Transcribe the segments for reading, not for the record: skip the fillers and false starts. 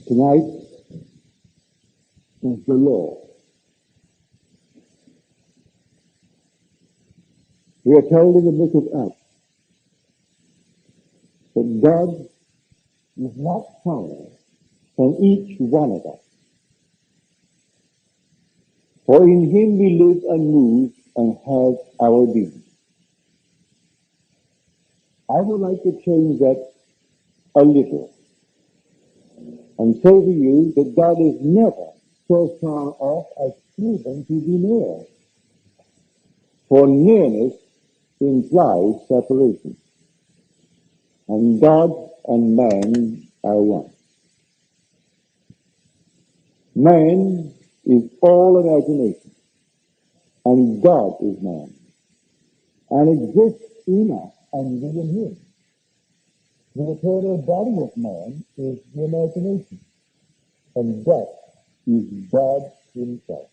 Tonight is the law. We are told in the book of Acts that God is not far from each one of us. For in him we live and move and have our being. I would like to change that a little and say to you that God is never so far off as even to be near. For nearness implies separation. And God and man are one. Man is all imagination, and God is man, and exists in us and we in him. The eternal body of man is the imagination, and that is God himself.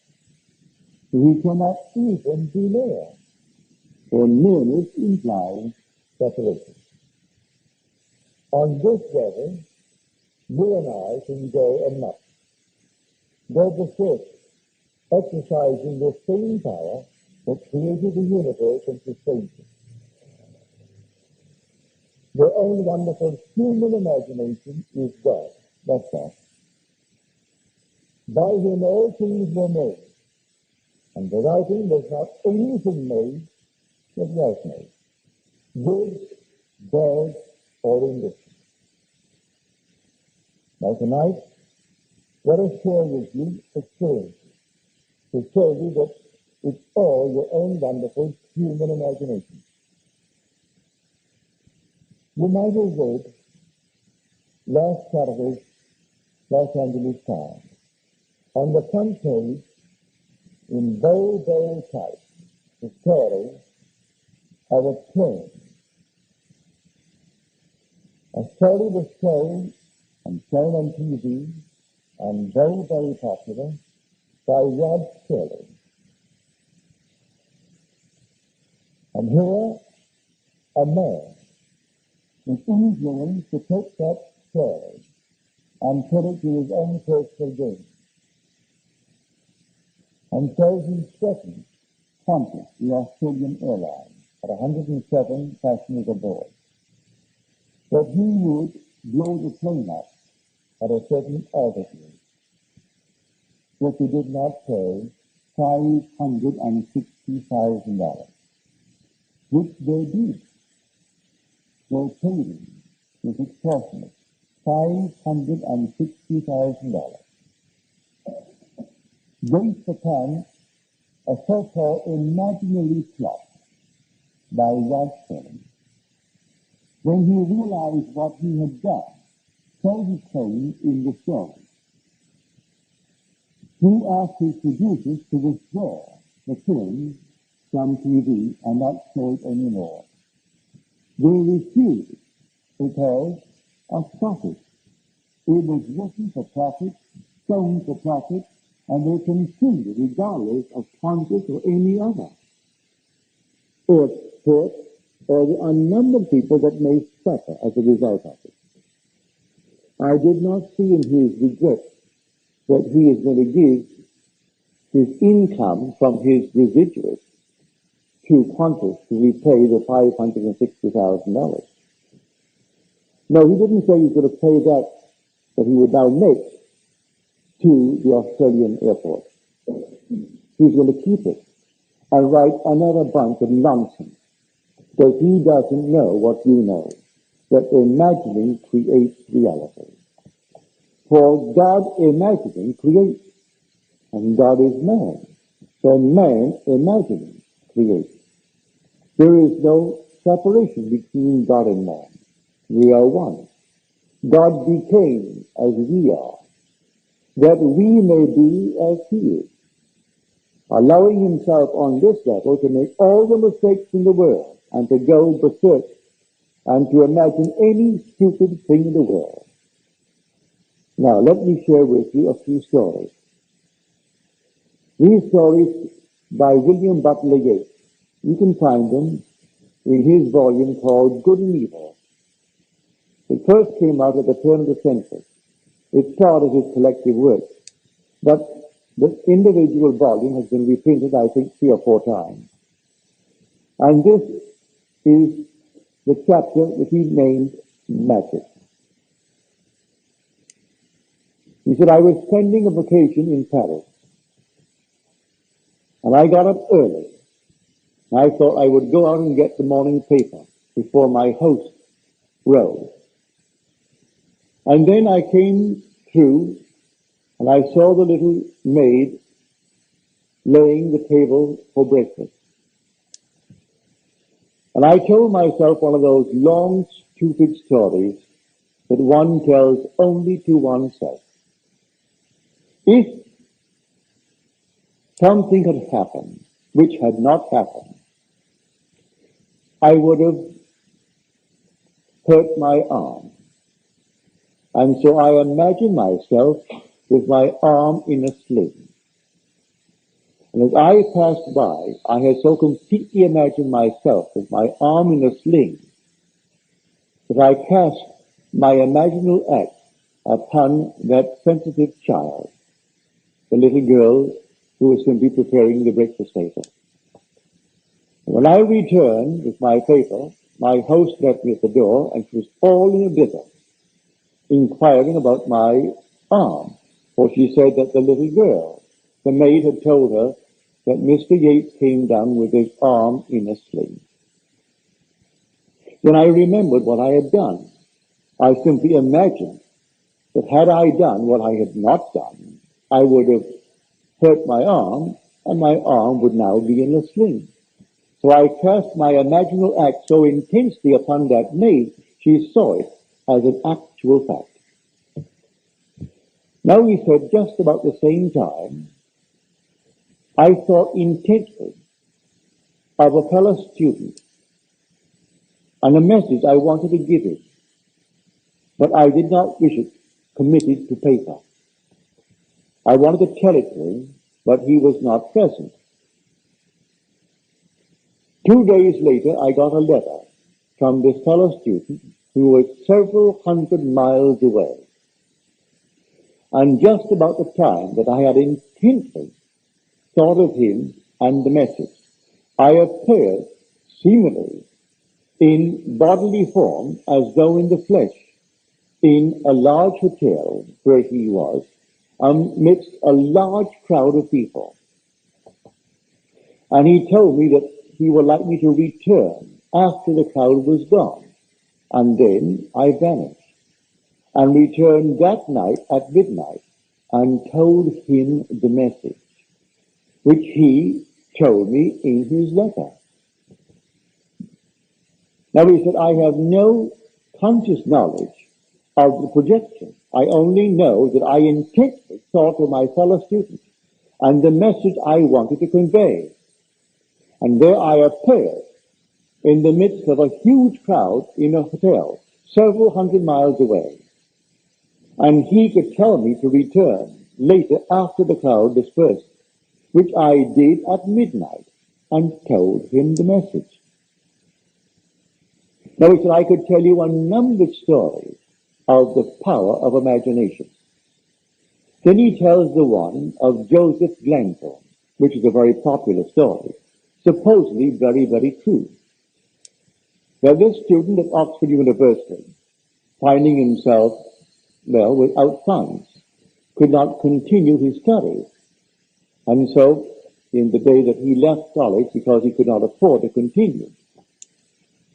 He cannot even be near, for nearness implies separation. On this level, you and I can go and knock. Go berserk, exercising the same power that created the universe and sustains it. Your own wonderful human imagination is God. That's all. By him all things were made, and without him was not anything made that was made, good, bad, or indifferent. Now tonight, let us share with you experiences to show you that it's all your own wonderful human imagination. You might have read last Saturday's Los Angeles Times. On the front page, in very, very type, the story of a plane. A story was shown and shown on TV and very, very popular by Rod Shirley. And here, a man is influenced to take that story and put it to his own personal gain. And so he threatened Qantas, the Australian airline, at 107 passengers aboard, that he would blow the plane up at a certain altitude if he did not pay $560,000, which they did. They paid him this extortionate $560,000, based upon a so-called imaginary plot by Rod Shirley. When he realized what he had done, so he claimed in the story, he asked his producers to withdraw the film from TV and not show it anymore. They refused because of profit. It was written for profit, shown for profit, and they consumed it regardless of Qantas or any other airport or the unnumbered people that may suffer as a result of it. I did not see in his regret that he is going to give his income from his residuals to Qantas to repay the $560,000. No, he didn't say he's going to pay that he would now make to the Australian airport. He's going to keep it and write another bunch of nonsense because he doesn't know what you know, that imagining creates reality. For God imagining creates, and God is man. So man imagining creates. There is no separation between God and man. We are one. God became as we are, that we may be as he is, allowing himself on this level to make all the mistakes in the world and to go berserk and to imagine any stupid thing in the world. Now, let me share with you a few stories. These stories by William Butler Yeats. You can find them in his volume called Good and Evil. It first came out at the turn of the century. It's part of his collective work. But the individual volume has been reprinted, I think, 3 or 4 times. And this is the chapter that he named Magic. He said, I was spending a vacation in Paris, and I got up early. I thought I would go out and get the morning paper before my host rose. And then I came through, and I saw the little maid laying the table for breakfast. And I told myself one of those long, stupid stories that one tells only to oneself. If something had happened which had not happened, I would have hurt my arm. And so I imagined myself with my arm in a sling. And as I passed by, I had so completely imagined myself with my arm in a sling that I cast my imaginal act upon that sensitive child, the little girl who was simply preparing the breakfast paper. When I returned with my paper, my host met me at the door, and she was all in a blither, inquiring about my arm, for she said that the little girl, the maid, had told her that Mr. Yates came down with his arm in a sling. Then I remembered what I had done. I simply imagined that had I done what I had not done, I would have hurt my arm, and my arm would now be in a sling. So I cast my imaginal act so intensely upon that maid, she saw it as an actual fact. Now he said, just about the same time, I thought intently of a fellow student and a message I wanted to give him, but I did not wish it committed to paper. I wanted to tell it to him, but he was not present. 2 days later, I got a letter from this fellow student who was several hundred miles away. And just about the time that I had intently thought of him and the message, I appeared seemingly in bodily form, as though in the flesh, in a large hotel where he was, amidst a large crowd of people. And he told me that he would like me to return after the crowd was gone. And then I vanished and returned that night at midnight and told him the message, which he told me in his letter. Now he said, I have no conscious knowledge of the projection. I only know that I intently thought of my fellow student and the message I wanted to convey. And there I appeared in the midst of a huge crowd in a hotel, several hundred miles away. And he could tell me to return later after the crowd dispersed, which I did at midnight and told him the message. Now he said, I could tell you a number of stories of the power of imagination. Then he tells the one of Joseph Glanthorne, which is a very popular story, supposedly very, very true. Now this student at Oxford University, finding himself, without funds, could not continue his studies. And so, in the day that he left college, because he could not afford to continue,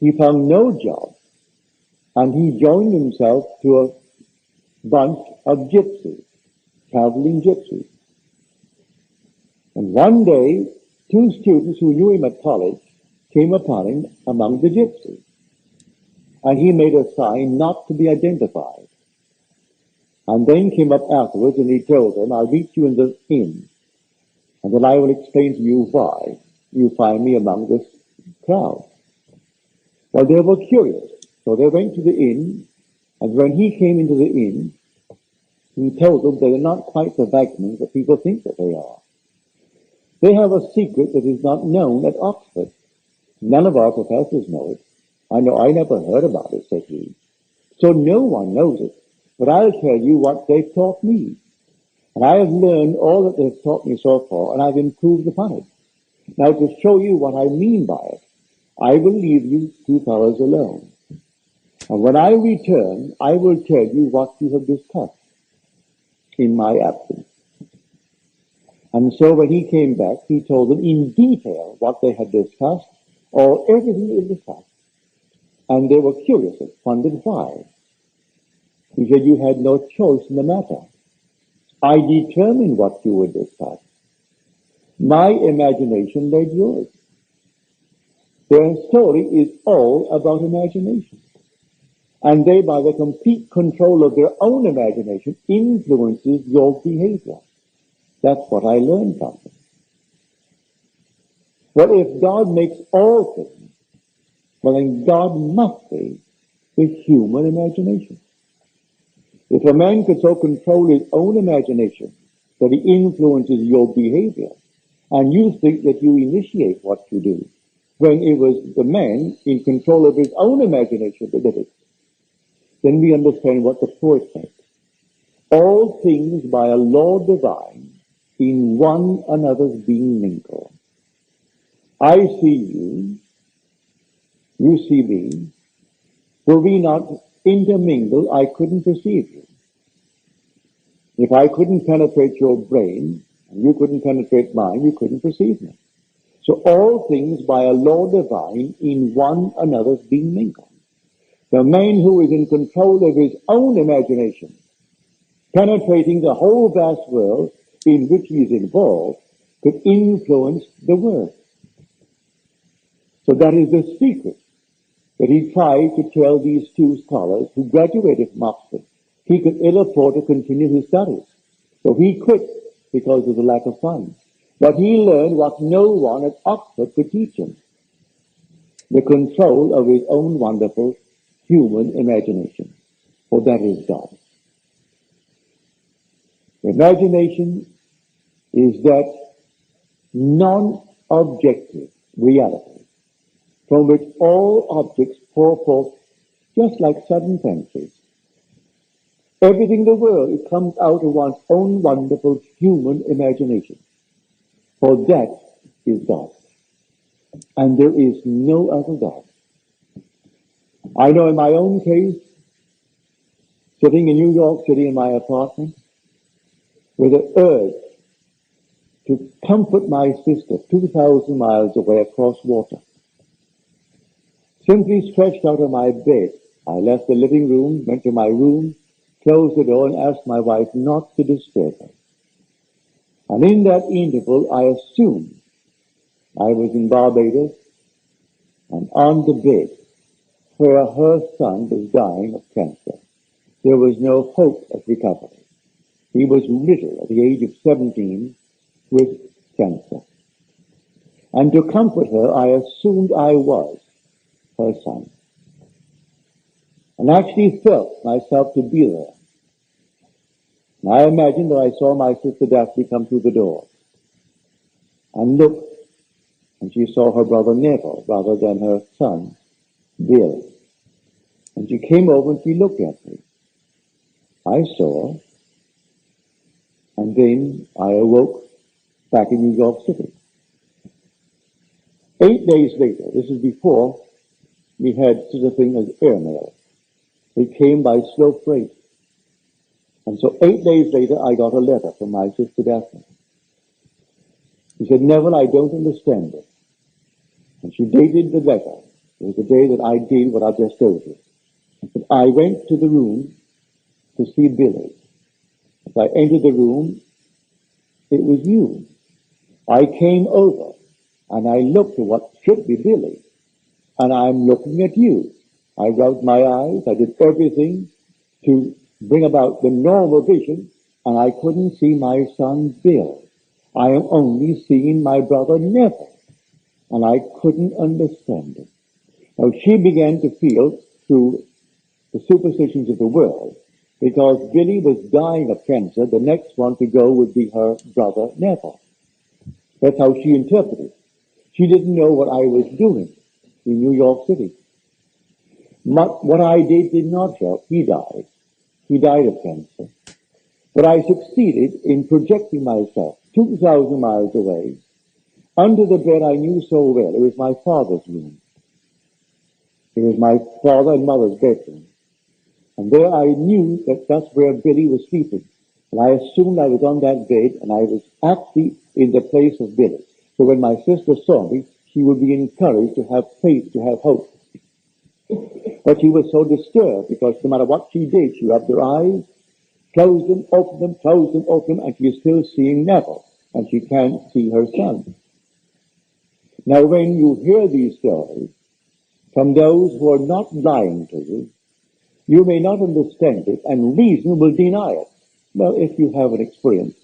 he found no job, and he joined himself to a bunch of gypsies, traveling gypsies. And one day, 2 students who knew him at college came upon him among the gypsies, and he made a sign not to be identified. And then came up afterwards, and he told them, I'll meet you in the inn, and then I will explain to you why you find me among this crowd. Well, they were curious, so they went to the inn, and when he came into the inn, he told them they are not quite the vagabonds that people think that they are. They have a secret that is not known at Oxford. None of our professors know it. I know I never heard about it, said he. So no one knows it. but I'll tell you what they've taught me. And I have learned all that they've taught me so far, and I've improved upon it. Now, to show you what I mean by it, I will leave you two fellows alone. And when I return, I will tell you what you have discussed in my absence. And so when he came back, he told them in detail what they had discussed, or everything that was discussed. And they were curious and wondered why. He said, you had no choice in the matter. I determined what you would discuss. My imagination led yours. Their story is all about imagination. And they, by the complete control of their own imagination, influences your behavior. That's what I learned from them. Well, if God makes all things, well then God must be the human imagination. If a man could so control his own imagination that he influences your behavior, and you think that you initiate what you do, when it was the man in control of his own imagination that did it, then we understand what the poet said. All things by a law divine, in one another's being mingled. I see you, you see me. Were we not intermingled, I couldn't perceive you. If I couldn't penetrate your brain, and you couldn't penetrate mine, you couldn't perceive me. So all things by a law divine, in one another's being mingled. The man who is in control of his own imagination, penetrating the whole vast world in which he is involved, could influence the world. So that is the secret that he tried to tell these two scholars who graduated from Oxford. He could ill afford to continue his studies. So he quit because of the lack of funds. But he learned what no one at Oxford could teach him: the control of his own wonderful human imagination. For that is God. Imagination is that non-objective reality from which all objects pour forth just like sudden fancies. Everything in the world, it comes out of one's own wonderful human imagination. For that is God. And there is no other God. I know in my own case, sitting in New York City in my apartment, with an urge to comfort my sister 2,000 miles away across water. Simply stretched out of my bed, I left the living room, went to my room, closed the door, and asked my wife not to disturb her. And in that interval, I assumed I was in Barbados and on the bed where her son was dying of cancer. There was no hope of recovery. He was riddled at the age of 17 with cancer. And to comfort her, I assumed I was her son. And actually felt myself to be there. And I imagined that I saw my sister Daphne come through the door and looked, and she saw her brother Neville rather than her son Bill. And she came over and she looked at me. I saw her, and then I awoke back in New York City. 8 days later, this is before we had such a thing as airmail. It came by slow freight. And so 8 days later, I got a letter from my sister Daphne. She said, Neville, I don't understand it. And she dated the letter. It was the day that I did what I just told you. But I went to the room to see Billy. As I entered the room, it was you. I came over and I looked at what should be Billy. And I'm looking at you. I rubbed my eyes. I did everything to bring about the normal vision, and I couldn't see my son Bill. I am only seeing my brother Neville, and I couldn't understand it. Now she began to feel through the superstitions of the world, because Billy was dying of cancer, the next one to go would be her brother Neville. That's how she interpreted. She didn't know what I was doing in New York City. What I did not help. He died. He died of cancer. But I succeeded in projecting myself 2,000 miles away under the bed I knew so well. It was my father's room. It was my father and mother's bedroom. And there I knew that that's where Billy was sleeping. And I assumed I was on that bed, and I was actually in the place of Billy. So when my sister saw me, she would be encouraged to have faith, to have hope. But she was so disturbed because no matter what she did, she rubbed her eyes, closed them, closed them, opened them, and she is still seeing Neville, and she can't see her son. Now when you hear these stories from those who are not lying to you, you may not understand it, and reason will deny it. Well, if you have an experience,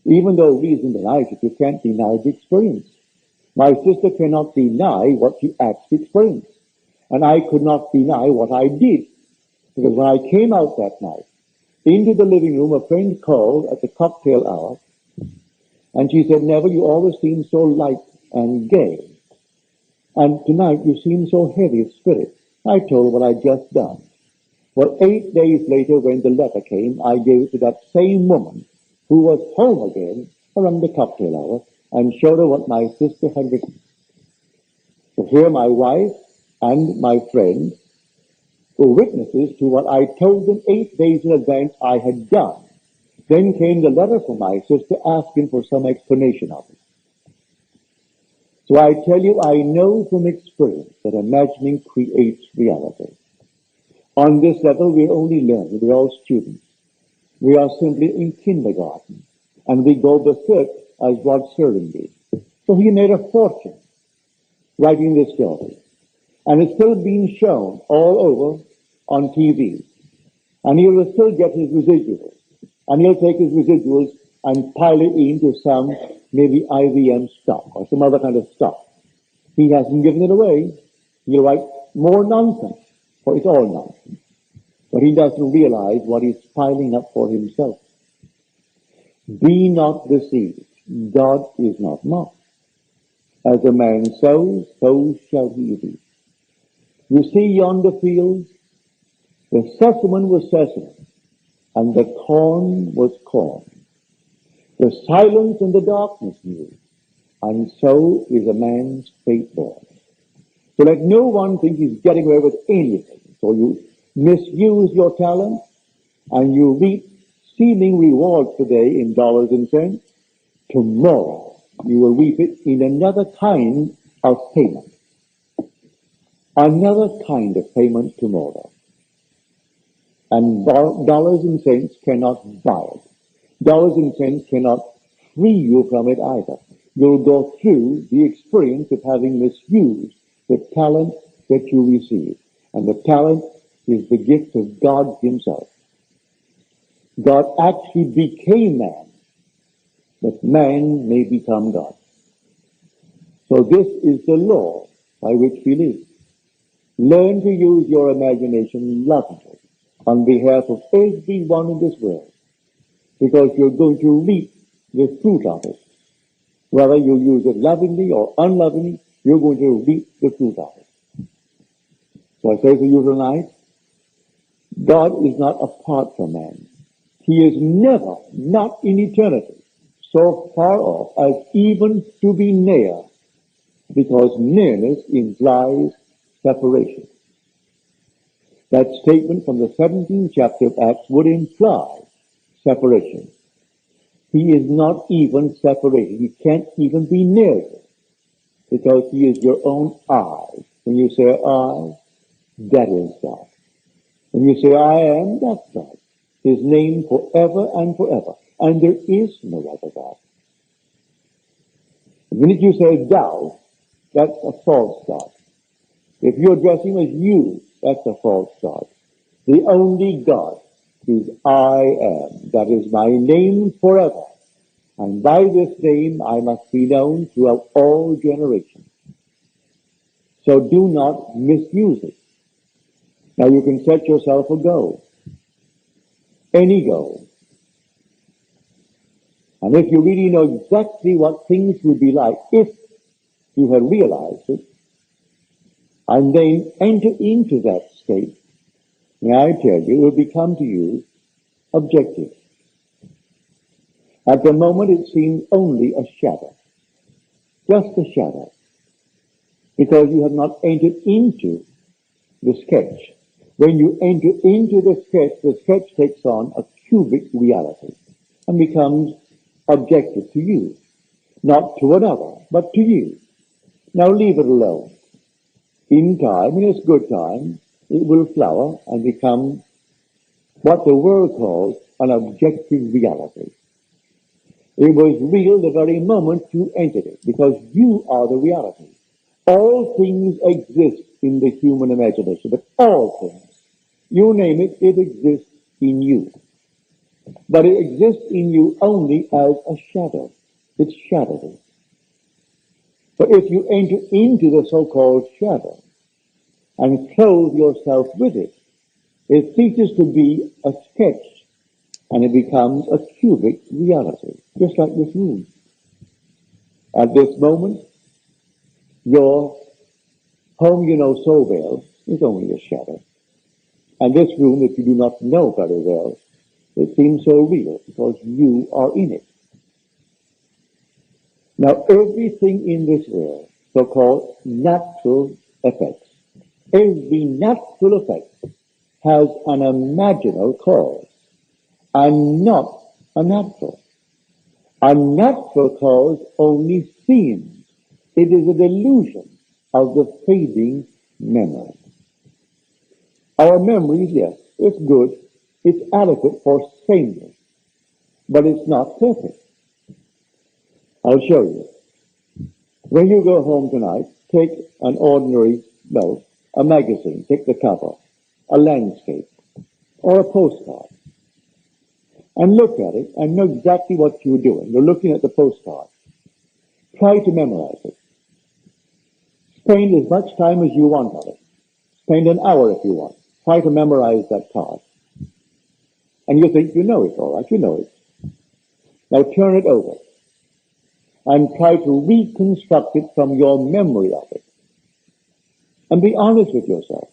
even though reason denies it, you can't deny the experience. My sister cannot deny what she actually experienced. And I could not deny what I did. Because when I came out that night, into the living room, a friend called at the cocktail hour, and she said, Neville, you always seem so light and gay. And tonight you seem so heavy of spirit. I told her what I'd just done. Well, 8 days later, when the letter came, I gave it to that same woman who was home again around the cocktail hour and showed her what my sister had written. So here my wife and my friend were witnesses to what I told them 8 days in advance I had done. Then came the letter from my sister asking for some explanation of it. So I tell you, I know from experience that imagining creates reality. On this level, we're only learning. We're all students. We are simply in kindergarten. And we go berserk as Rod Serling did. So he made a fortune writing this story. And it's still being shown all over on TV. And he will still get his residuals. And he'll take his residuals and pile it into some maybe IVM stock or some other kind of stock. He hasn't given it away. He'll write more nonsense, for it's all nonsense. But he doesn't realize what he's piling up for himself. Be not deceived. God is not mocked. As a man sows, so shall he reap. You see yonder fields? The sesamum was sesame, and the corn was corn. The silence and the darkness knew, and so is a man's fate born. So let no one think he's getting away with anything. So you misuse your talent, and you reap seeming rewards today in dollars and cents. Tomorrow you will reap it in another kind of payment. Another kind of payment tomorrow. And dollars and cents cannot buy it. Dollars and cents cannot free you from it either. You'll go through the experience of having misused the talent that you receive. And the talent is the gift of God himself. God actually became man, that man may become God. So this is the law by which we live. Learn to use your imagination lovingly on behalf of everyone in this world, because you're going to reap the fruit of it. Whether you use it lovingly or unlovingly, you're going to reap the fruit of it. So I say to you tonight, God is not apart from man. He is never, not in eternity, so far off as even to be near, because nearness implies separation. That statement from the 17th chapter of Acts would imply separation. He is not even separated. He can't even be near you, because he is your own I. When you say I, that is God. When you say I am, that's God. His name forever and forever. And there is no other God. The minute you say thou, that's a false God. If you address him as you, that's a false God. The only God is I am. That is my name forever. And by this name I must be known throughout all generations. So do not misuse it. Now you can set yourself a goal. Any goal. And if you really know exactly what things would be like if you had realized it, and then enter into that state, may I tell you, it will become to you objective. At the moment it seems only a shadow, just a shadow, because you have not entered into the sketch. When you enter into the sketch takes on a cubic reality and becomes objective to you, not to another, but to you. Now leave it alone. In time, in its good time, it will flower and become what the world calls an objective reality. It was real the very moment you entered it, because you are the reality. All things exist in the human imagination, but all things. You name it, it exists in you. But it exists in you only as a shadow. It's shadowy. But if you enter into the so-called shadow and clothe yourself with it, it ceases to be a sketch and it becomes a cubic reality, just like this room. At this moment, your home you know so well is only a shadow. And this room, if you do not know very well, it seems so real because you are in it. Now, everything in this world, so-called natural effects, every natural effect has an imaginal cause and not a natural. A natural cause only seems. It is a delusion of the fading memory. Our memories, yes, it's good, it's adequate for sameness, but it's not perfect. I'll show you. When you go home tonight, take an ordinary, a magazine, take the cover, a landscape, or a postcard, and look at it and know exactly what you're doing. You're looking at the postcard. Try to memorize it. Spend as much time as you want on it. Spend an hour if you want. Try to memorize that card. And you think you know it, all right, you know it. Now turn it over and try to reconstruct it from your memory of it. And be honest with yourself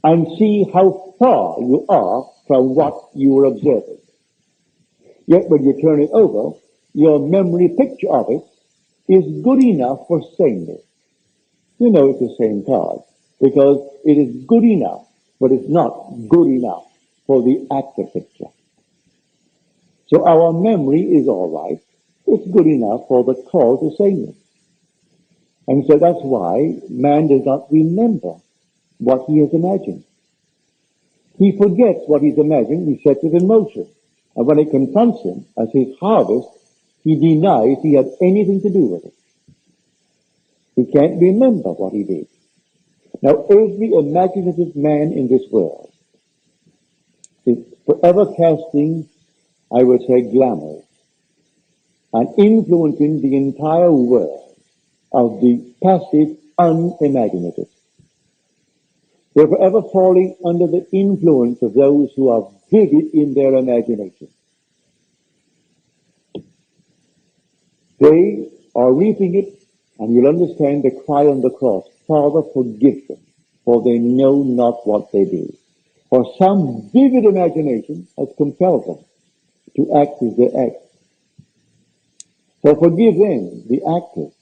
and see how far you are from what you were observing. Yet when you turn it over, your memory picture of it is good enough for sameness. You know it's the same card because it is good enough, but it's not good enough for the active picture. So our memory is all right. It's good enough for the cause of sameness. And so that's why man does not remember what he has imagined. He forgets what he's imagined, he sets it in motion. And when it confronts him as his harvest, he denies he had anything to do with it. He can't remember what he did. Now, every imaginative man in this world is forever casting, I would say, glamours and influencing the entire world of the passive, unimaginative. They're forever falling under the influence of those who are vivid in their imagination. They are reaping it, and you'll understand the cry on the cross, Father, forgive them, for they know not what they do. For some vivid imagination has compelled them to act as they act. So forgive them, the actors.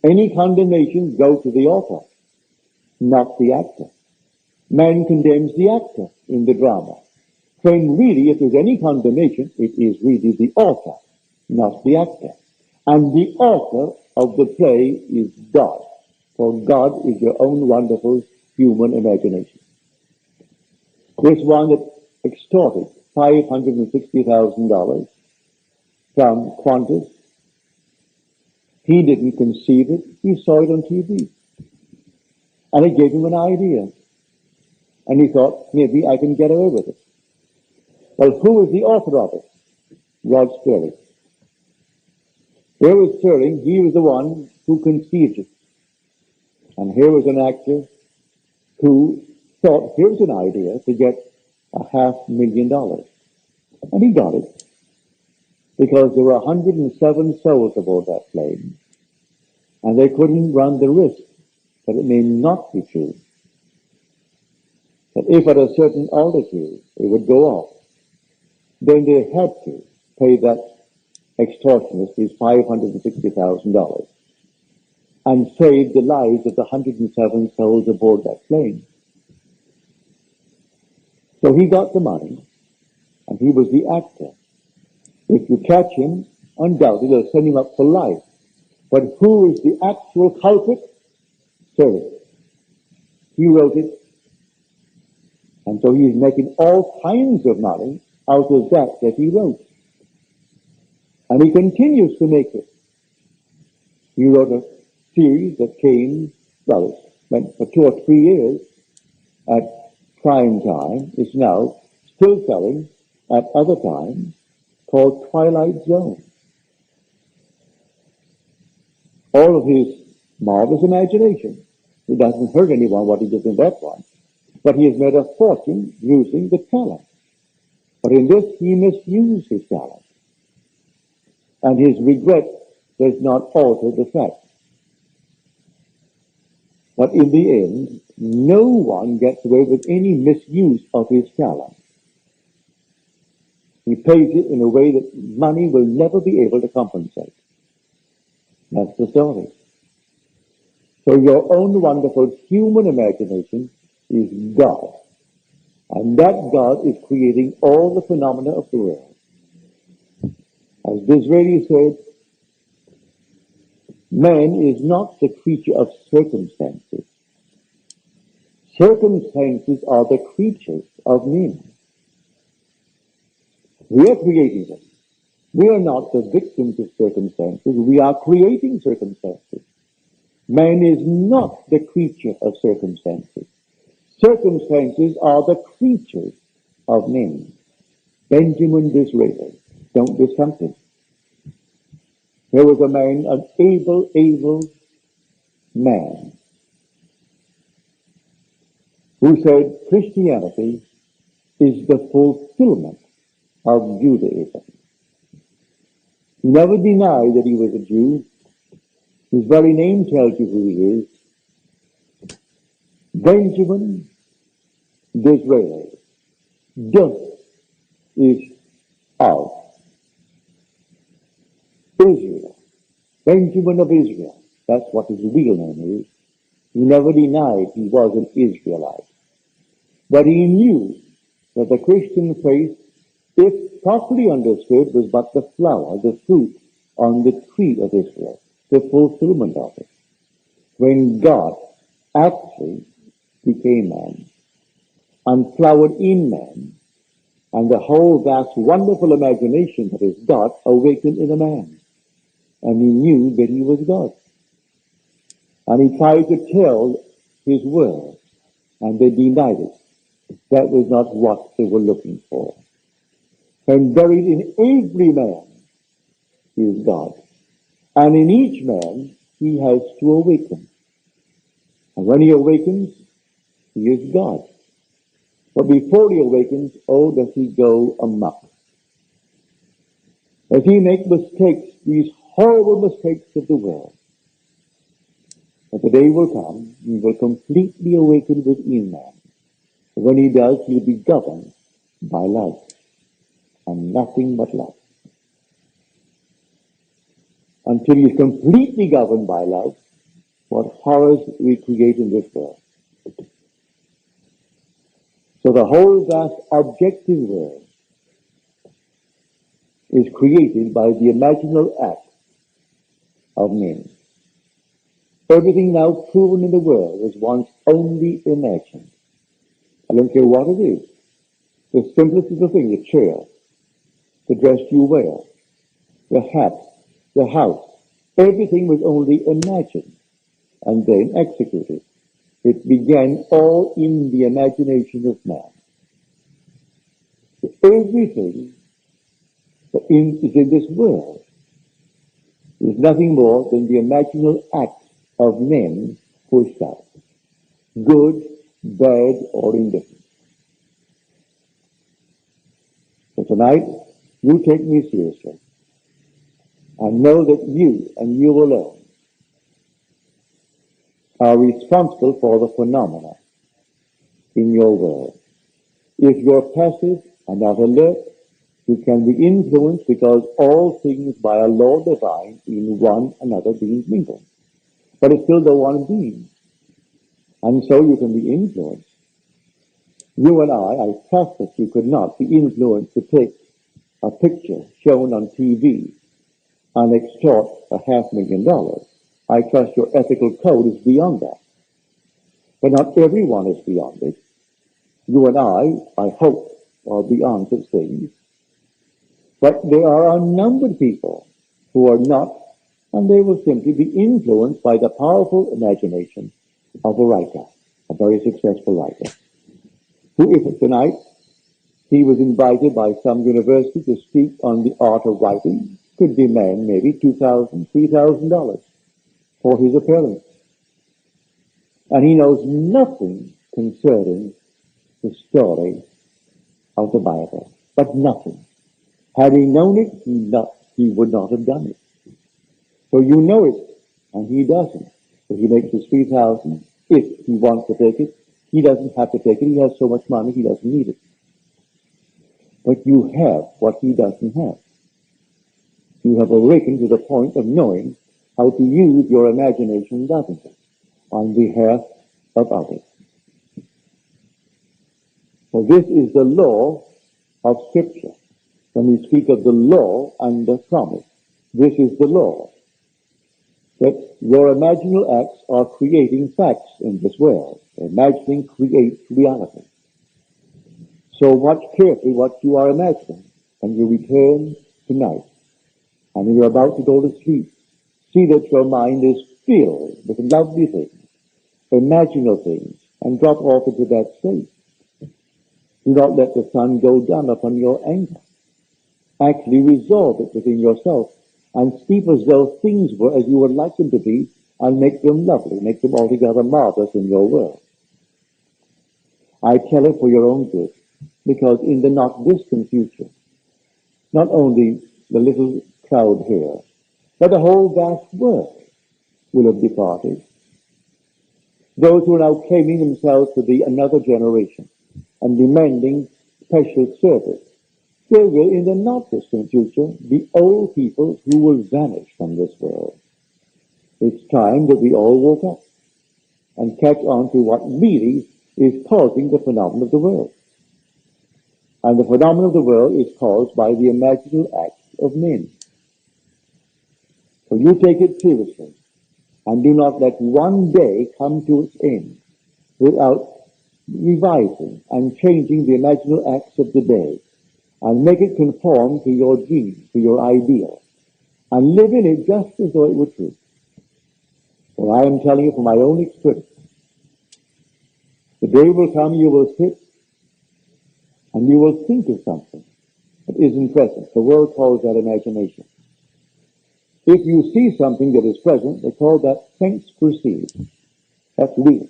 Any condemnation goes to the author, not the actor. Man condemns the actor in the drama. When really, if there's any condemnation, it is really the author, not the actor. And the author of the play is God. For God is your own wonderful human imagination. This one that extorted $560,000 from Qantas, he didn't conceive it, he saw it on TV. And it gave him an idea. And he thought, maybe I can get away with it. Well, who was the author of it? Rod Sterling. Here was Sterling, he was the one who conceived it. And here was an actor who thought, here's an idea to get $500,000. And he got it. Because there were 107 souls aboard that plane. And they couldn't run the risk that it may not be true. That if at a certain altitude it would go off, then they had to pay that extortionist his $560,000 and save the lives of the 107 souls aboard that plane. So he got the money, and he was the actor. If you catch him, undoubtedly they'll send him up for life. But who is the actual culprit? Sir, he wrote it, and so he's making all kinds of money out of that he wrote. And he continues to make it. He wrote a series that came, well, it went for 2 or 3 years at prime time. It's now still selling at other times, called Twilight Zone. All of his marvelous imagination. It doesn't hurt anyone what he did in that one. But he has made a fortune using the talent. But in this, he misused his talent. And his regret does not alter the fact. But in the end, no one gets away with any misuse of his talent. He pays it in a way that money will never be able to compensate. That's the story. So your own wonderful human imagination is God. And that God is creating all the phenomena of the world. As Disraeli said, man is not the creature of circumstances. Circumstances are the creatures of men. We are creating them. We are not the victims of circumstances. We are creating circumstances. Man is not the creature of circumstances. Circumstances are the creatures of men. Benjamin Disraeli. Don't discount him. There was a man, an able man, who said Christianity is the fulfillment of Judaism. He never denied that he was a Jew. His very name tells you who he is. Benjamin Disraeli. This is of Israel. Benjamin of Israel. That's what his real name is. He never denied he was an Israelite. But he knew that the Christian faith, if properly understood, was but the flower, the fruit on the tree of Israel, the fulfillment of it. When God actually became man and flowered in man, and the whole vast wonderful imagination that is God awakened in a man. And he knew that he was God. And he tried to tell his world, and they denied it. That was not what they were looking for. And buried in every man is God. And in each man, he has to awaken. And when he awakens, he is God. But before he awakens, oh, does he go amok. Does he make mistakes, these horrible mistakes of the world? But the day will come, he will completely awaken within man. When he does, he'll be governed by love, and nothing but love. Until he's completely governed by love, what horrors we create in this world. So the whole vast objective world is created by the imaginal act of men. Everything now proven in the world was once only imagined. I don't care what it is. The simplest little thing, the chair, the dress you wear, the hat, the house, everything was only imagined and then executed. It began all in the imagination of man. Everything that is in this world is nothing more than the imaginal act of men pushed out. Good, bad, or indifferent. So tonight, you take me seriously and know that you and you alone are responsible for the phenomena in your world. If you're passive and not alert, You can be influenced because all things by a law divine in one another being mingled. But it's still the one being. And so you can be influenced. You and I trust that you could not be influenced to take a picture shown on TV and extort $500,000. I trust your ethical code is beyond that. But not everyone is beyond it. You and I hope, are beyond such things. But there are a number of people who are not, and they will simply be influenced by the powerful imagination of a writer, a very successful writer, who, if tonight he was invited by some university to speak on the art of writing, could demand maybe $2,000, $3,000 for his appearance. And he knows nothing concerning the story of the Bible, but nothing. Had he known it, he would not have done it. So you know it, and he doesn't. So he makes his 3,000. If he wants to take it, he doesn't have to take it. He has so much money, he doesn't need it. But you have what he doesn't have. You have awakened to the point of knowing how to use your imagination, doesn't it, on behalf of others. So this is the law of Scripture. When we speak of the law and the promise, this is the law. That your imaginal acts are creating facts in this world. Imagining creates reality. So watch carefully what you are imagining when you return tonight and you're about to go to sleep. See that your mind is filled with lovely things, imaginal things, and drop off into that state. Do not let the sun go down upon your anger. Actually resolve it within yourself and speak as though things were as you would like them to be, and make them lovely, make them altogether marvelous in your world. I tell it for your own good, because in the not distant future, not only the little crowd here, but the whole vast world will have departed. Those who are now claiming themselves to be another generation and demanding special service, there will, in the not distant future, be old people who will vanish from this world. It's time that we all woke up and catch on to what really is causing the phenomenon of the world. And the phenomenon of the world is caused by the imaginal acts of men. So you take it seriously and do not let one day come to its end without revising and changing the imaginal acts of the day, and make it conform to your dream, to your ideal, and live in it just as though it were true. For I am telling you from my own experience, the day will come you will sit and you will think of something that isn't present. The world calls that imagination. If you see something that is present, they call that sense perceived. That's real.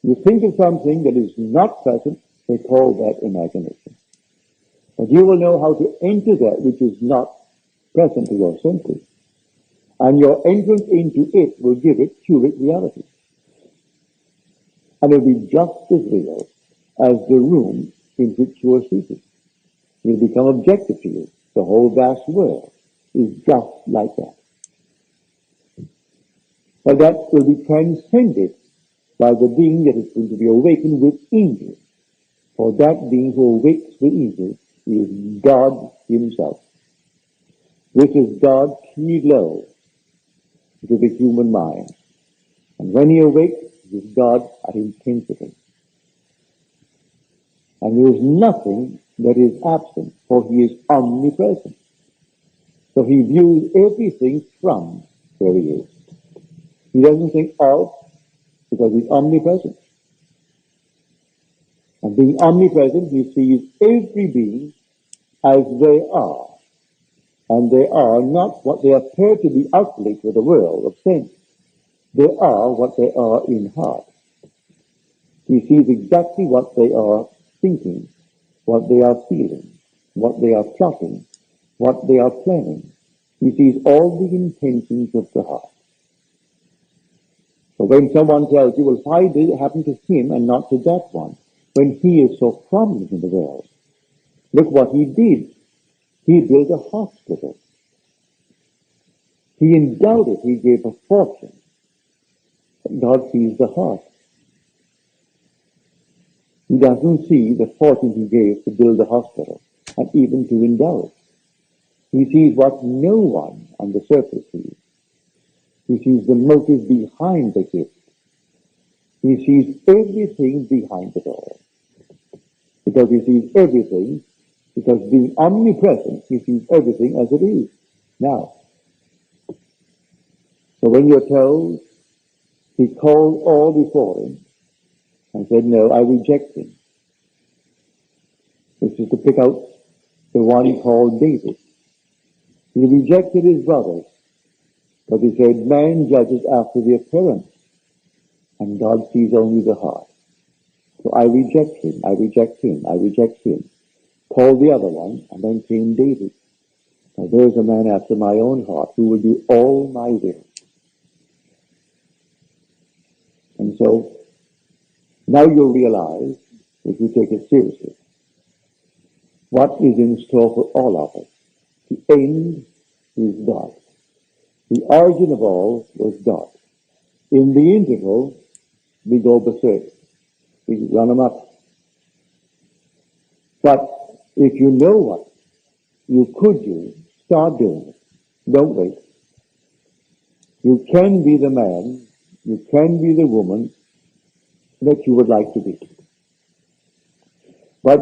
You think of something that is not present, they call that imagination. But you will know how to enter that which is not present to your senses. And your entrance into it will give it curate reality. And it will be just as real as the room in which you are seated. It will become objective to you. The whole vast world is just like that. But that will be transcended by the being that is going to be awakened within you. For that being who awakes within you is God himself. This is God's key glow to the human mind. And when he awakes, it is God at intensity. And there is nothing that is absent, for he is omnipresent. So he views everything from where he is. He doesn't think of, because he's omnipresent. And being omnipresent, he sees every being as they are. And they are not what they appear to be outwardly to the world of sense. They are what they are in heart. He sees exactly what they are thinking, what they are feeling, what they are plotting, what they are planning. He sees all the intentions of the heart. So when someone tells you, well, why did it happen to him and not to that one, when he is so prominent in the world? Look what he did. He built a hospital. He endowed it. He gave a fortune. But God sees the heart. He doesn't see the fortune he gave to build a hospital and even to endow it. He sees what no one on the surface sees. He sees the motive behind the gift. He sees everything behind it all. Because he sees everything, because being omnipresent, he sees everything as it is. Now, so when you're told, he called all before him and said, no, I reject him. This is to pick out the one called David. He rejected his brothers, but he said, man judges after the appearance, and God sees only the heart. So I reject him, I reject him, I reject him. Called the other one, and then came David. Now there's a man after my own heart who will do all my will. And so, now you'll realize, if you take it seriously, what is in store for all of us. The end is God. The origin of all was God. In the interval, we go berserk. We run amok. But if you know what you could do, start doing it. Don't wait. You can be the man, you can be the woman that you would like to be. But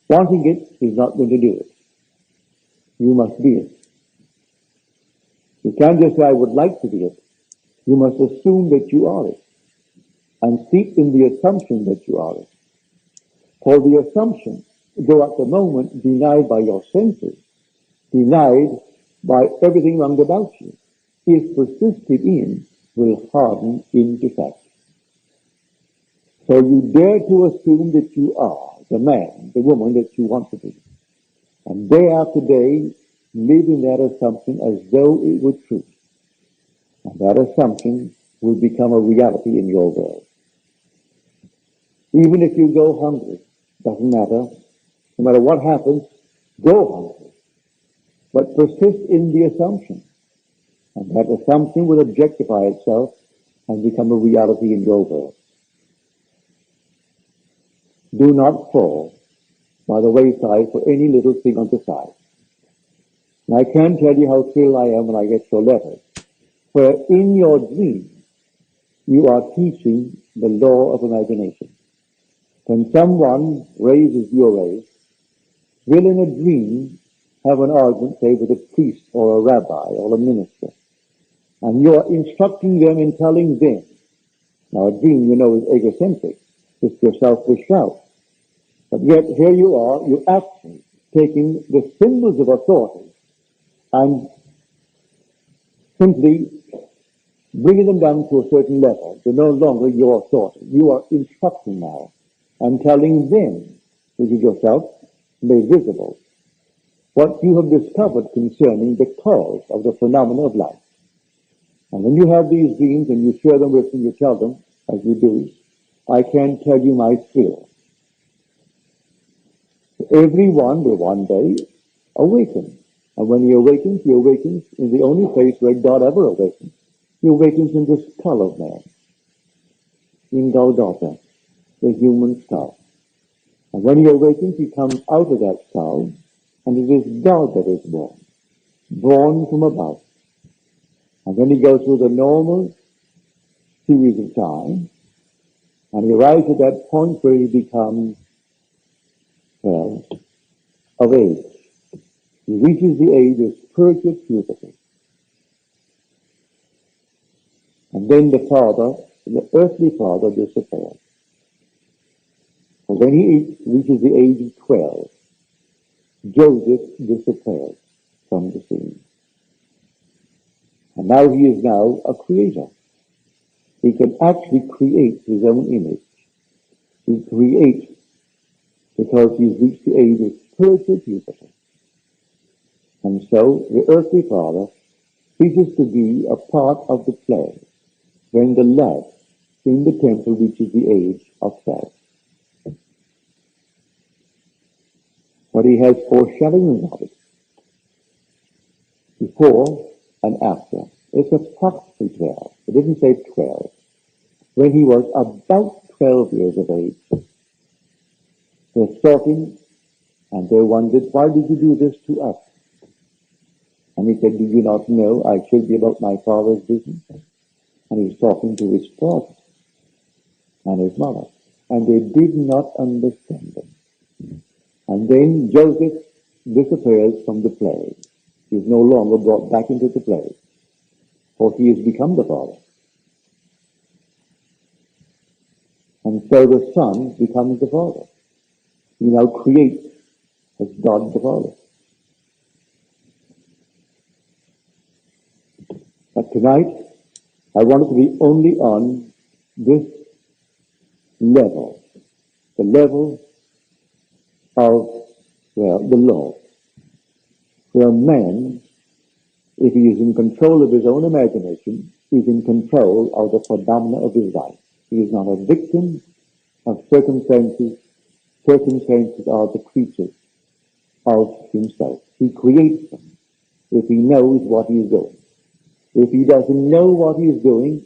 wanting it is not going to do it. You must be it. You can't just say, I would like to be it. You must assume that you are it. And seek in the assumption that you are it. For the assumption, though at the moment denied by your senses, denied by everything round about you, if persisted in, will harden into fact. So you dare to assume that you are the man, the woman that you want to be. And day after day, live in that assumption as though it were true. And that assumption will become a reality in your world. Even if you go hungry, doesn't matter. No matter what happens, go hungry. But persist in the assumption. And that assumption will objectify itself and become a reality in your world. Do not fall by the wayside for any little thing on the side. And I can't tell you how thrilled I am when I get your letter, where in your dream you are teaching the law of imagination. When someone raises your race, will in a dream have an argument, say, with a priest or a rabbi or a minister, and you are instructing them and telling them. Now, a dream, you know, is egocentric. It's your selfish self. But yet, here you are, you're actually taking the symbols of authority and simply bringing them down to a certain level. They're no longer your authority. You are instructing now and telling them, which is yourself, made visible, what you have discovered concerning the cause of the phenomena of life. And when you have these dreams and you share them with them, you tell them, as you do, I can't tell you my thrill. Everyone will one day awaken. And when he awakens in the only place where God ever awakens. He awakens in the skull of man, in Golgotha, the human skull. And when he awakens, he comes out of that skull, and it is God that is born from above. And then he goes through the normal series of time, and he arrives at that point where he becomes, well, of age. He reaches the age of spiritual puberty. And then the father, the earthly father, disappears. And when he reaches the age of 12, Joseph disappears from the scene. And now he is now a creator. He can actually create his own image. He creates because he's reached the age of spiritual puberty. And so the earthly father ceases to be a part of the play when the lad in the temple reaches the age of 12. What but he has foreshadowing of it, before and after. It's approximately 12. It didn't say 12. When he was about 12 years of age, they're talking, and they wondered, why did you do this to us? And he said, do you not know I should be about my father's business? And he was talking to his father and his mother, and they did not understand him. And then Joseph disappears from the play. He is no longer brought back into the play, for he has become the father. And so the son becomes the father. He now creates as God the Father. But tonight, I want it to be only on this level, the level of, the law, where man, if he is in control of his own imagination, is in control of the phenomena of his life. He is not a victim of circumstances. Circumstances are the creatures of himself. He creates them if he knows what he is doing. If he doesn't know what he is doing,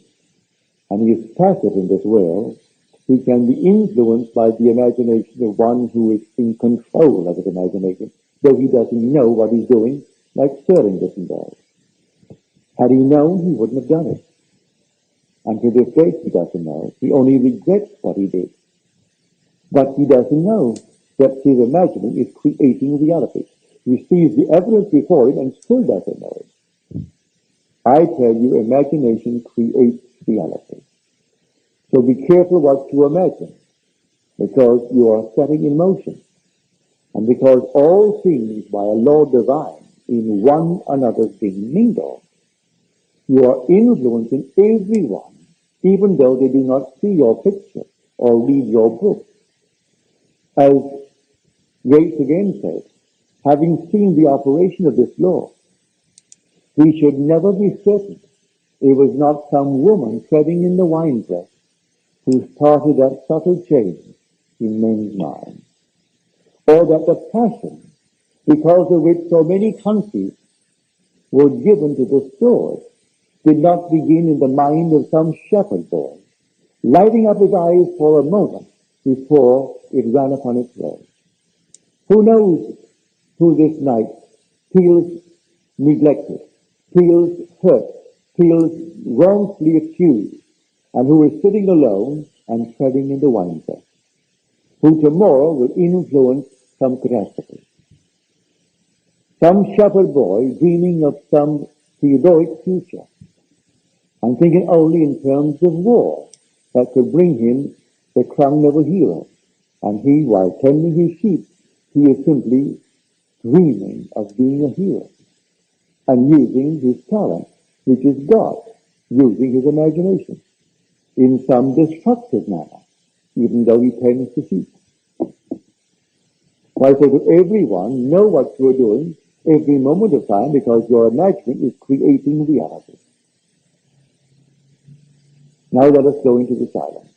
and he is passive in this world, he can be influenced by the imagination of one who is in control of his imagination, though he doesn't know what he's doing, like Sterling doesn't know. Had he known, he wouldn't have done it. And to this day, he doesn't know. He only regrets what he did. But he doesn't know that his imagining is creating reality. He sees the evidence before him and still doesn't know it. I tell you, imagination creates reality. So be careful what you imagine, because you are setting in motion. And because all things by a law divine in one another's being mingled, you are influencing everyone, even though they do not see your picture or read your book. As Gates again said, having seen the operation of this law, we should never be certain it was not some woman treading in the winepress who started that subtle change in men's minds, or that the passion, because of which so many countries were given to the sword, did not begin in the mind of some shepherd boy, lighting up his eyes for a moment before it ran upon its way. Who knows who this night feels neglected, feels hurt, feels wrongfully accused, and who is sitting alone and treading in the winepress, who tomorrow will influence some catastrophe. Some shepherd boy dreaming of some heroic future, and thinking only in terms of war that could bring him the crown of a hero. And he, while tending his sheep, he is simply dreaming of being a hero and using his talent, which is God, using his imagination in some destructive manner, even though he tends the sheep. So I say to everyone, know what you're doing every moment of time, because your imagining is creating reality. Now let us go into the silence.